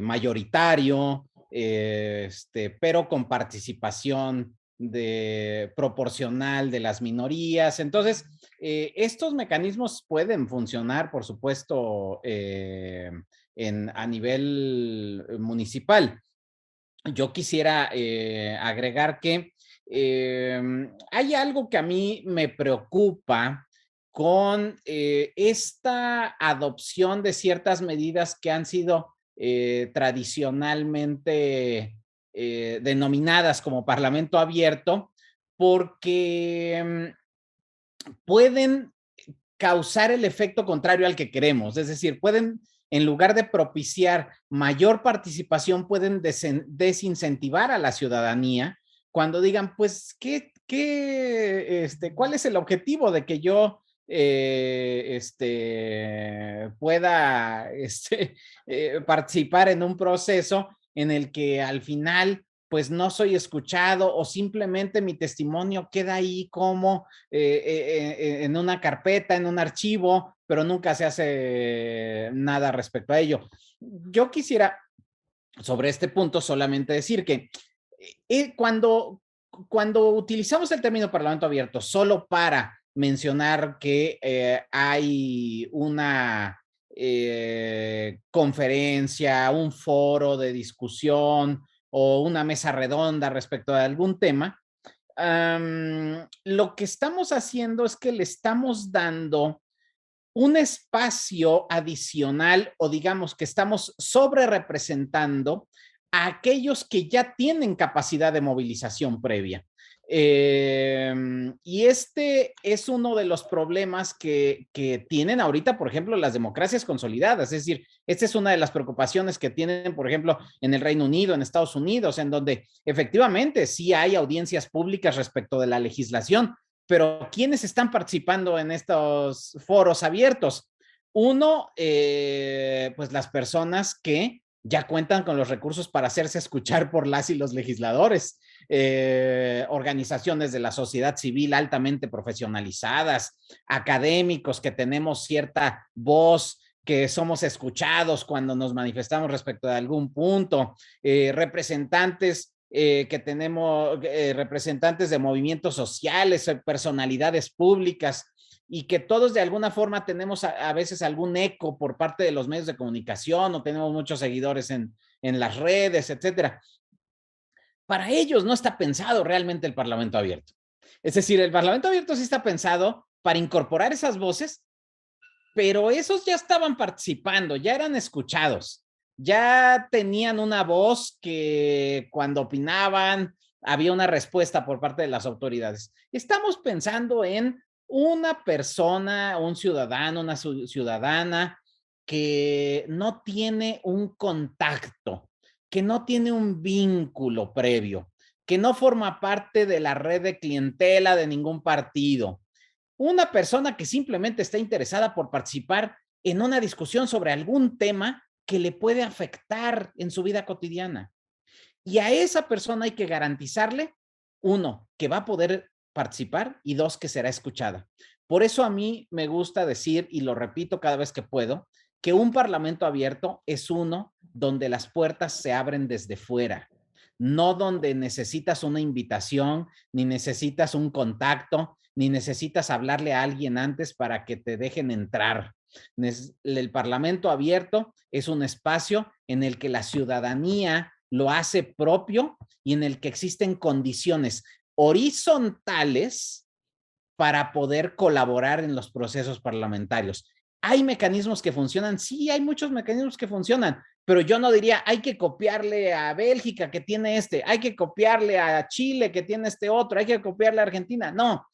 mayoritario, pero con participación proporcional de las minorías. Entonces, estos mecanismos pueden funcionar, por supuesto, a nivel municipal. Yo quisiera agregar que hay algo que a mí me preocupa con esta adopción de ciertas medidas que han sido tradicionalmente denominadas como Parlamento Abierto, porque pueden causar el efecto contrario al que queremos. Es decir, pueden, en lugar de propiciar mayor participación, pueden desincentivar a la ciudadanía cuando digan, pues, ¿cuál es el objetivo de que yo pueda participar en un proceso en el que al final pues no soy escuchado o simplemente mi testimonio queda ahí como en una carpeta, en un archivo, pero nunca se hace nada respecto a ello? Yo quisiera sobre este punto solamente decir que cuando utilizamos el término Parlamento Abierto solo para mencionar que hay una conferencia, un foro de discusión o una mesa redonda respecto a algún tema, lo que estamos haciendo es que le estamos dando un espacio adicional, o digamos que estamos sobre representando a aquellos que ya tienen capacidad de movilización previa. Y este es uno de los problemas que tienen ahorita, por ejemplo, las democracias consolidadas. Es decir, esta es una de las preocupaciones que tienen, por ejemplo, en el Reino Unido, en Estados Unidos, en donde efectivamente sí hay audiencias públicas respecto de la legislación, pero ¿quiénes están participando en estos foros abiertos? Uno, pues las personas que ya cuentan con los recursos para hacerse escuchar por las y los legisladores, organizaciones de la sociedad civil altamente profesionalizadas, académicos que tenemos cierta voz, que somos escuchados cuando nos manifestamos respecto de algún punto, representantes que tenemos, representantes de movimientos sociales, personalidades públicas, y que todos de alguna forma tenemos a veces algún eco por parte de los medios de comunicación, o tenemos muchos seguidores en las redes, etcétera. Para ellos no está pensado realmente el Parlamento abierto. Es decir, el Parlamento abierto sí está pensado para incorporar esas voces, pero esos ya estaban participando, ya eran escuchados, ya tenían una voz que cuando opinaban había una respuesta por parte de las autoridades. Estamos pensando en una persona, un ciudadano, una ciudadana que no tiene un contacto, que no tiene un vínculo previo, que no forma parte de la red de clientela de ningún partido. Una persona que simplemente está interesada por participar en una discusión sobre algún tema que le puede afectar en su vida cotidiana. Y a esa persona hay que garantizarle, uno, que va a poder participar, y dos, que será escuchada. Por eso a mí me gusta decir, y lo repito cada vez que puedo, que un parlamento abierto es uno donde las puertas se abren desde fuera, no donde necesitas una invitación, ni necesitas un contacto, ni necesitas hablarle a alguien antes para que te dejen entrar. El Parlamento abierto es un espacio en el que la ciudadanía lo hace propio y en el que existen condiciones horizontales para poder colaborar en los procesos parlamentarios. ¿Hay mecanismos que funcionan? Sí, hay muchos mecanismos que funcionan, pero yo no diría, hay que copiarle a Bélgica que tiene este, hay que copiarle a Chile que tiene este otro, hay que copiarle a Argentina. No,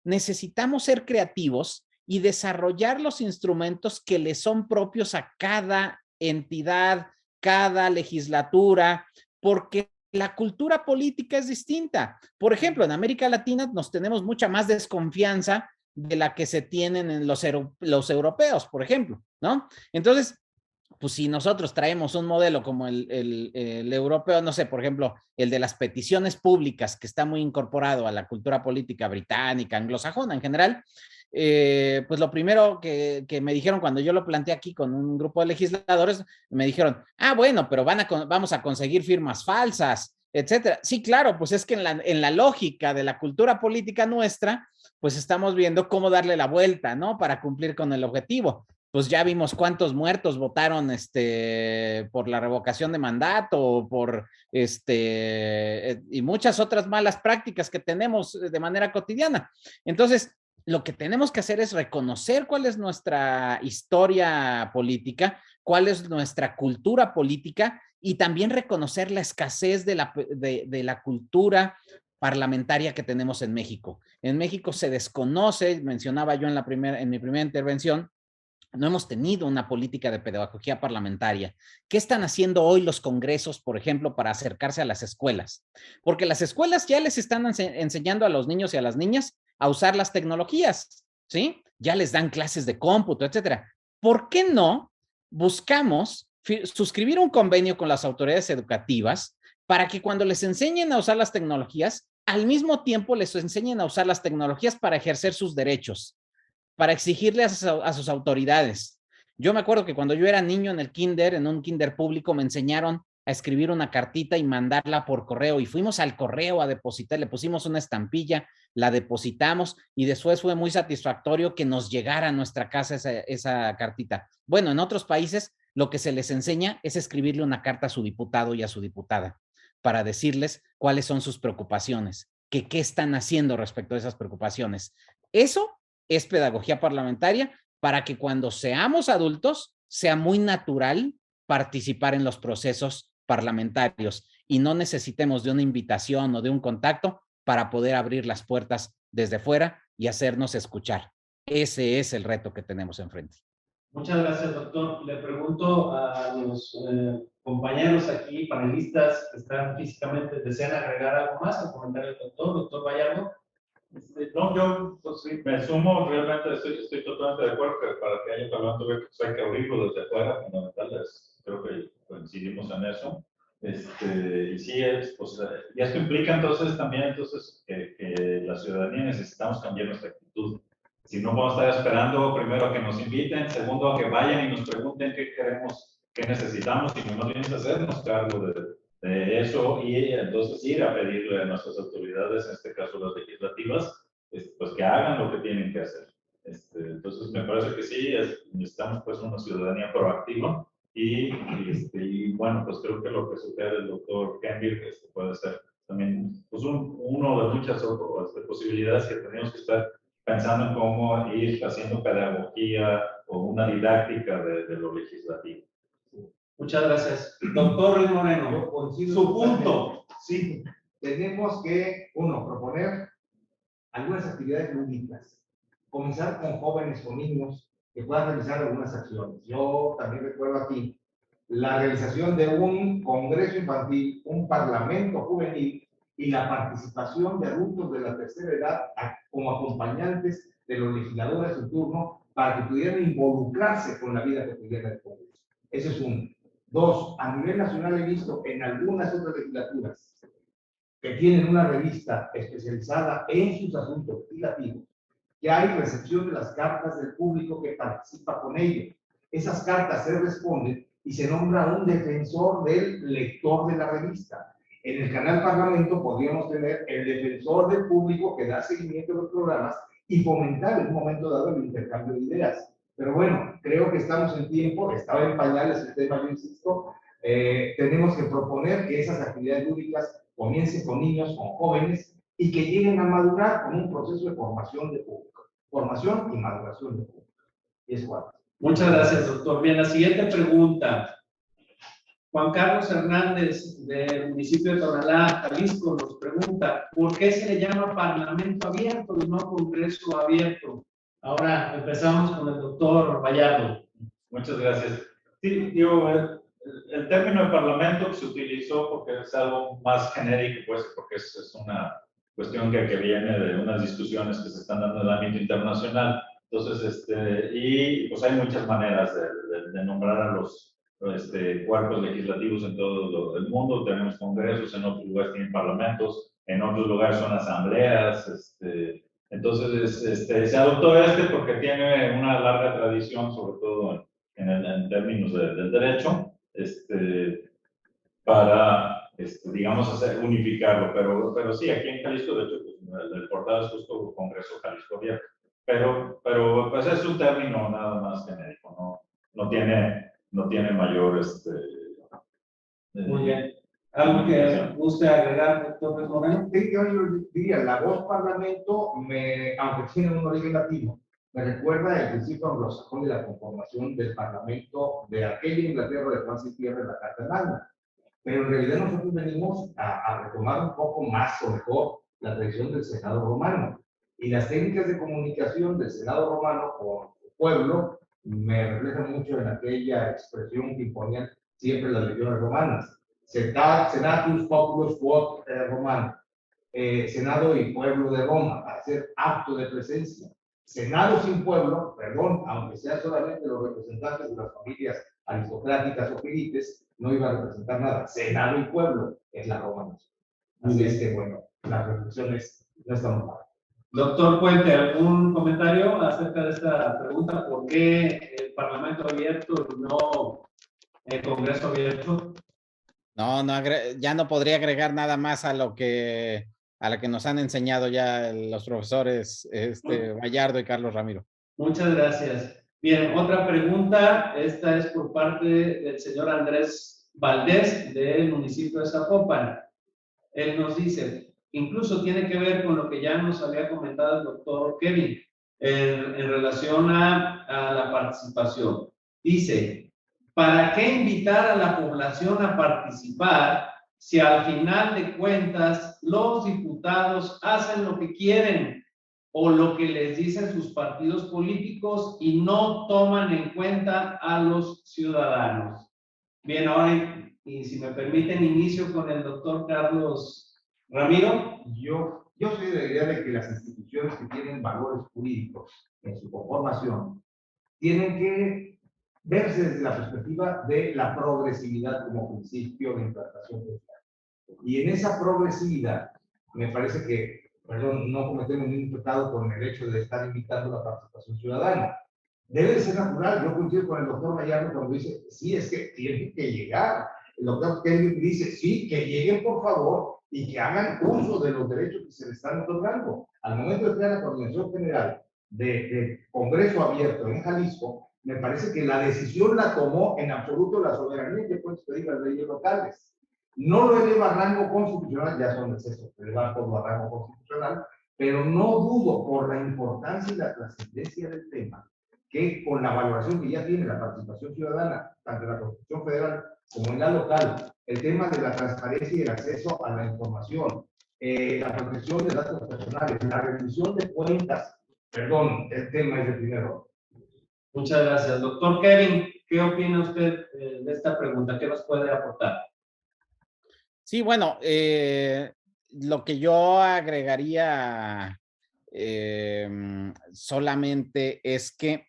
necesitamos ser creativos y desarrollar los instrumentos que le son propios a cada entidad, cada legislatura, porque la cultura política es distinta. Por ejemplo, en América Latina nos tenemos mucha más desconfianza de la que se tienen en los europeos, por ejemplo, ¿no? Entonces, pues si nosotros traemos un modelo como el europeo, no sé, por ejemplo, el de las peticiones públicas, que está muy incorporado a la cultura política británica, anglosajona en general, pues lo primero que me dijeron cuando yo lo planteé aquí con un grupo de legisladores, me dijeron, bueno, pero vamos a conseguir firmas falsas, etcétera. Sí, claro, pues es que en la lógica de la cultura política nuestra, pues estamos viendo cómo darle la vuelta, ¿no? Para cumplir con el objetivo. Pues ya vimos cuántos muertos votaron por la revocación de mandato, por y muchas otras malas prácticas que tenemos de manera cotidiana. Entonces, lo que tenemos que hacer es reconocer cuál es nuestra historia política, cuál es nuestra cultura política, y también reconocer la escasez de la cultura parlamentaria que tenemos en México. En México se desconoce, mencionaba yo en mi primera intervención, no hemos tenido una política de pedagogía parlamentaria. ¿Qué están haciendo hoy los congresos, por ejemplo, para acercarse a las escuelas? Porque las escuelas ya les están enseñando a los niños y a las niñas a usar las tecnologías, ¿sí? Ya les dan clases de cómputo, etcétera. ¿Por qué no buscamos suscribir un convenio con las autoridades educativas para que cuando les enseñen a usar las tecnologías, al mismo tiempo les enseñen a usar las tecnologías para ejercer sus derechos, para exigirle a sus autoridades? Yo me acuerdo que cuando yo era niño en el kinder, en un kinder público, me enseñaron a escribir una cartita y mandarla por correo, y fuimos al correo a depositar, le pusimos una estampilla, la depositamos y después fue muy satisfactorio que nos llegara a nuestra casa esa cartita. Bueno, en otros países lo que se les enseña es escribirle una carta a su diputado y a su diputada para decirles cuáles son sus preocupaciones, qué están haciendo respecto a esas preocupaciones. Eso es pedagogía parlamentaria para que cuando seamos adultos sea muy natural participar en los procesos parlamentarios y no necesitemos de una invitación o de un contacto para poder abrir las puertas desde fuera y hacernos escuchar. Ese es el reto que tenemos enfrente. Muchas gracias, doctor. Le pregunto a los compañeros aquí, panelistas que están físicamente, ¿desean agregar algo más al comentario del doctor Bayardo? No, yo pues, sí, me sumo, realmente estoy totalmente de acuerdo que para que haya parlamento pues, hay que abrirlo desde afuera, fundamental, creo que coincidimos en eso. Y sí, pues, y esto implica entonces también que la ciudadanía necesitamos cambiar nuestra actitud. Si no vamos a estar esperando primero a que nos inviten, segundo a que vayan y nos pregunten qué queremos, qué necesitamos, y no vienes a hacernos cargo de eso y entonces ir a pedirle a nuestras autoridades, en este caso las legislativas, pues que hagan lo que tienen que hacer. Entonces me parece que sí, necesitamos pues una ciudadanía proactiva y bueno, pues creo que lo que sugiere el doctor Kendir puede ser también pues uno de muchas posibilidades que tenemos que estar pensando en cómo ir haciendo pedagogía o una didáctica de lo legislativo. Muchas gracias. Doctor Luis Moreno, Yo coincido su punto. Sí, tenemos que, uno, proponer algunas actividades lúdicas. Comenzar con jóvenes, con niños, que puedan realizar algunas acciones. Yo también recuerdo aquí la realización de un congreso infantil, un parlamento juvenil y la participación de adultos de la tercera edad como acompañantes de los legisladores en turno para que pudieran involucrarse con la vida cotidiana del Congreso. Ese es uno. Dos, a nivel nacional he visto en algunas otras legislaturas que tienen una revista especializada en sus asuntos legislativos, que hay recepción de las cartas del público que participa con ello. Esas cartas se responden y se nombra un defensor del lector de la revista. En el canal Parlamento podríamos tener el defensor del público que da seguimiento a los programas y fomentar en un momento dado el intercambio de ideas. Pero bueno, creo que estamos en tiempo, estaba en pañales el tema, yo insisto, tenemos que proponer que esas actividades lúdicas comiencen con niños, con jóvenes, y que lleguen a madurar con un proceso de formación de público. Formación y maduración de público. Y es cuatro. Muchas gracias, doctor. Bien, la siguiente pregunta. Juan Carlos Hernández, del municipio de Tonalá, Jalisco, nos pregunta, ¿por qué se le llama Parlamento abierto y no Congreso abierto? Ahora empezamos con el doctor Bayardo. Muchas gracias. Sí, digo, el término de parlamento se utilizó porque es algo más genérico, pues, porque es una cuestión que viene de unas discusiones que se están dando en el ámbito internacional. Entonces, y pues hay muchas maneras de nombrar a los cuerpos legislativos en todo el mundo. Tenemos congresos, en otros lugares tienen parlamentos, en otros lugares son asambleas. Entonces, se adoptó porque tiene una larga tradición, sobre todo en términos del derecho, para, digamos, unificarlo. Pero sí, aquí en Jalisco, de hecho, pues, el portal es justo Congreso Jalisco Abierto. Pero pues es un término nada más genérico, no tiene mayor, Muy bien. ¿Algo que guste agregar, doctor Moreno? Sí, yo diría, la voz parlamento, aunque tiene un origen latino, me recuerda el principio anglosajón de la conformación del parlamento de aquella Inglaterra de Francis Pierre, la Carta Magna. Pero en realidad nosotros venimos a retomar un poco más o mejor la tradición del Senado romano. Y las técnicas de comunicación del Senado romano con el pueblo me reflejan mucho en aquella expresión que imponían siempre las legiones romanas. Senatus populus quod Romano. Senado y pueblo de Roma, para hacer acto de presencia. Senado sin pueblo, perdón, aunque sean solamente los representantes de las familias aristocráticas o filites, no iba a representar nada. Senado y pueblo es la Roma. Así es que, bueno, las reflexiones no están mal. Doctor Puente, ¿algún comentario acerca de esta pregunta? ¿Por qué el Parlamento abierto y no el Congreso abierto? No, no, ya no podría agregar nada más a lo que nos han enseñado ya los profesores Gallardo y Carlos Ramiro. Muchas gracias. Bien, otra pregunta. Esta es por parte del señor Andrés Valdés del municipio de Zapopan. Él nos dice, incluso tiene que ver con lo que ya nos había comentado el doctor Kevin en relación a la participación. Dice, ¿para qué invitar a la población a participar si al final de cuentas los diputados hacen lo que quieren o lo que les dicen sus partidos políticos y no toman en cuenta a los ciudadanos? Bien, ahora, y si me permiten, inicio con el doctor Carlos Ramiro. Yo soy de la idea de que las instituciones que tienen valores jurídicos en su conformación tienen que verse desde la perspectiva de la progresividad como principio de implantación social. Y en esa progresividad, me parece que, perdón, no cometemos ningún pecado con el hecho de estar invitando a la participación ciudadana. Debe ser natural. Yo coincido con el doctor Gallardo cuando dice, sí, es que tiene que llegar. El doctor Kelly dice, sí, que lleguen por favor y que hagan uso de los derechos que se les están otorgando. Al momento de crear la Coordinación General de Congreso Abierto en Jalisco, me parece que la decisión la tomó en absoluto la soberanía que puede pedir las leyes locales. No lo eleva a rango constitucional, ya son excesos, elevar todo a rango constitucional, pero no dudo por la importancia y la trascendencia del tema, que con la valoración que ya tiene la participación ciudadana, tanto en la Constitución Federal como en la local, el tema de la transparencia y el acceso a la información, la protección de datos personales, la rendición de cuentas, perdón, el tema es de primero. Muchas gracias. Doctor Kevin, ¿qué opina usted de esta pregunta? ¿Qué nos puede aportar? Sí, bueno, lo que yo agregaría solamente es que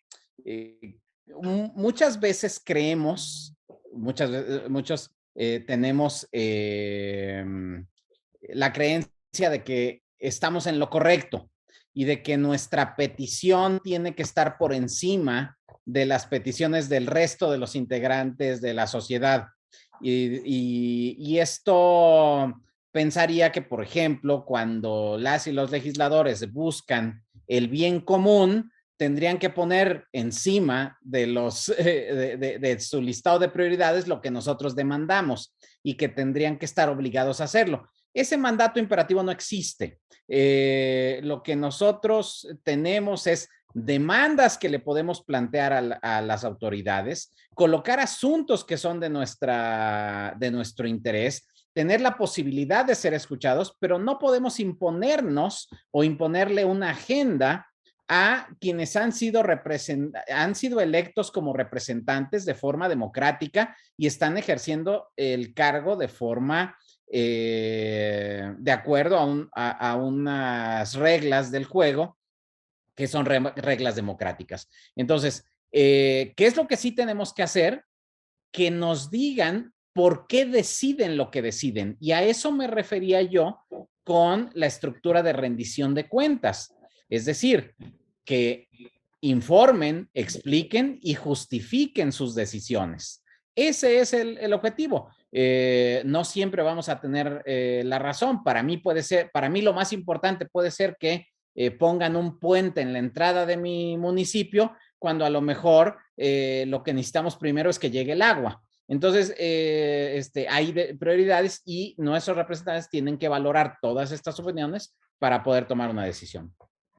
muchas veces creemos, muchos tenemos la creencia de que estamos en lo correcto y de que nuestra petición tiene que estar por encima de las peticiones del resto de los integrantes de la sociedad. Y esto pensaría que, por ejemplo, cuando las y los legisladores buscan el bien común, tendrían que poner encima de su listado de prioridades lo que nosotros demandamos y que tendrían que estar obligados a hacerlo. Ese mandato imperativo no existe. Lo que nosotros tenemos es demandas que le podemos plantear a las autoridades, colocar asuntos que son de nuestro interés, tener la posibilidad de ser escuchados, pero no podemos imponernos o imponerle una agenda a quienes han sido electos como representantes de forma democrática y están ejerciendo el cargo de forma de acuerdo a unas reglas del juego que son reglas democráticas. Entonces, ¿qué es lo que sí tenemos que hacer? Que nos digan por qué deciden lo que deciden. Y a eso me refería yo con la estructura de rendición de cuentas. Es decir, que informen, expliquen y justifiquen sus decisiones. Ese es el objetivo. No siempre vamos a tener la razón. Para mí lo más importante puede ser que pongan un puente en la entrada de mi municipio, cuando a lo mejor lo que necesitamos primero es que llegue el agua. Entonces, hay prioridades y nuestros representantes tienen que valorar todas estas opiniones para poder tomar una decisión.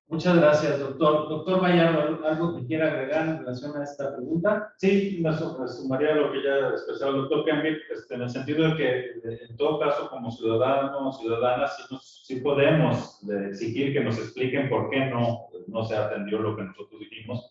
Muchas gracias, doctor. Doctor Gallardo, ¿algo que quiera agregar en relación a esta pregunta? Sí, me sumaría a lo que ya expresaba el doctor Kemp, en el sentido de que, en todo caso, como ciudadanos o ciudadanas, sí podemos exigir que nos expliquen por qué no se atendió lo que nosotros dijimos.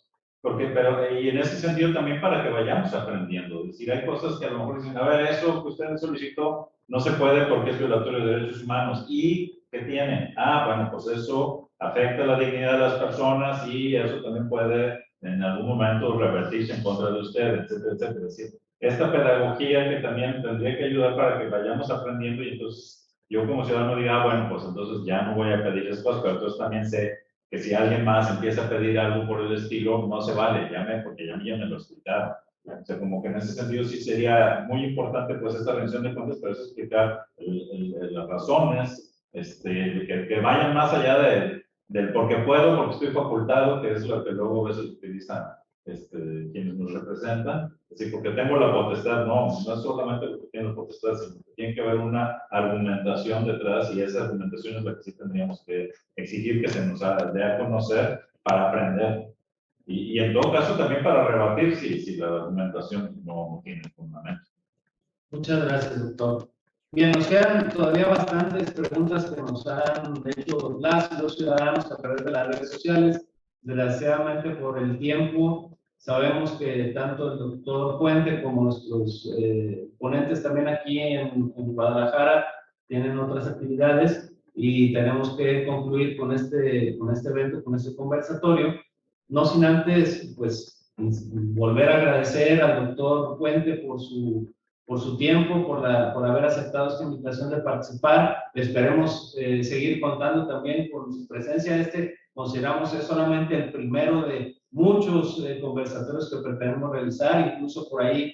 Y en ese sentido también para que vayamos aprendiendo. Es decir, hay cosas que a lo mejor dicen, a ver, eso que usted solicitó no se puede porque es violatorio de derechos humanos. ¿Y qué tiene? Bueno, pues eso afecta la dignidad de las personas y eso también puede en algún momento revertirse en contra de usted, etcétera, etcétera. Es decir, esta pedagogía que también tendría que ayudar para que vayamos aprendiendo y entonces yo como ciudadano diga, bueno, pues entonces ya no voy a pedir esas cosas, pero entonces también sé que si alguien más empieza a pedir algo por el estilo, no se vale, porque ya me lo explicaron. O sea, como que en ese sentido sí sería muy importante pues esta rendición de cuentas, pero eso explicar las razones, que vayan más allá del porque puedo, porque estoy facultado, que es lo que luego a veces utilizan quienes nos representan. Es decir, porque tengo la potestad, no es solamente porque tengo la potestad, sino que tiene que haber una argumentación detrás, y esa argumentación es la que sí tendríamos que exigir que se nos dé a conocer para aprender. Y en todo caso también para rebatir si la argumentación no tiene fundamento. Muchas gracias, doctor. Bien, nos quedan todavía bastantes preguntas que nos han hecho los ciudadanos a través de las redes sociales. Desgraciadamente, por el tiempo, sabemos que tanto el doctor Puente como nuestros ponentes también aquí en Guadalajara tienen otras actividades y tenemos que concluir con este evento, con este conversatorio. No sin antes, pues, volver a agradecer al doctor Puente por su tiempo, por haber aceptado esta invitación de participar. Esperemos seguir contando también con su presencia. Consideramos es solamente el primero de muchos conversatorios que pretendemos realizar. Incluso por ahí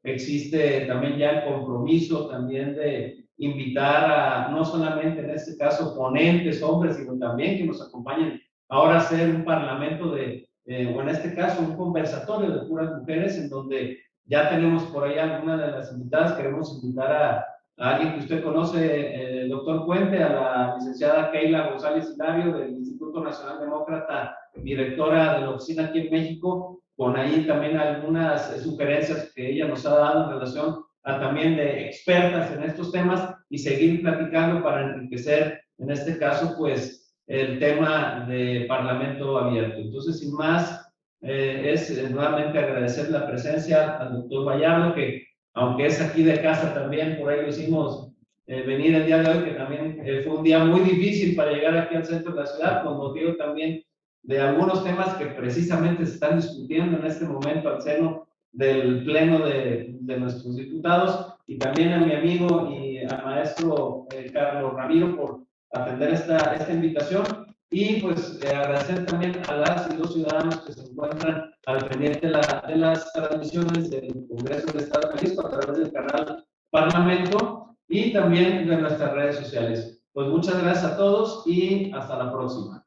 existe también ya el compromiso también de invitar a, no solamente en este caso, ponentes, hombres, sino también que nos acompañen ahora a hacer un parlamento o en este caso un conversatorio de puras mujeres, en donde ya tenemos por ahí alguna de las invitadas. Queremos invitar a alguien que usted conoce, el doctor Puente, a la licenciada Keila González Hilario del Instituto Nacional Demócrata, directora de la oficina aquí en México, con ahí también algunas sugerencias que ella nos ha dado en relación a también de expertas en estos temas, y seguir platicando para enriquecer, en este caso, pues, el tema de Parlamento Abierto. Entonces, sin más, es nuevamente agradecer la presencia al doctor Vallardo, que aunque es aquí de casa también, por ahí lo hicimos venir el día de hoy, que también fue un día muy difícil para llegar aquí al centro de la ciudad, con motivo también de algunos temas que precisamente se están discutiendo en este momento al seno del pleno de nuestros diputados, y también a mi amigo y al maestro Carlos Ramiro por atender esta invitación. Y pues agradecer también a las y los ciudadanos que se encuentran al pendiente de las transmisiones del Congreso del Estado de Jalisco a través del canal Parlamento y también de nuestras redes sociales. Pues muchas gracias a todos y hasta la próxima.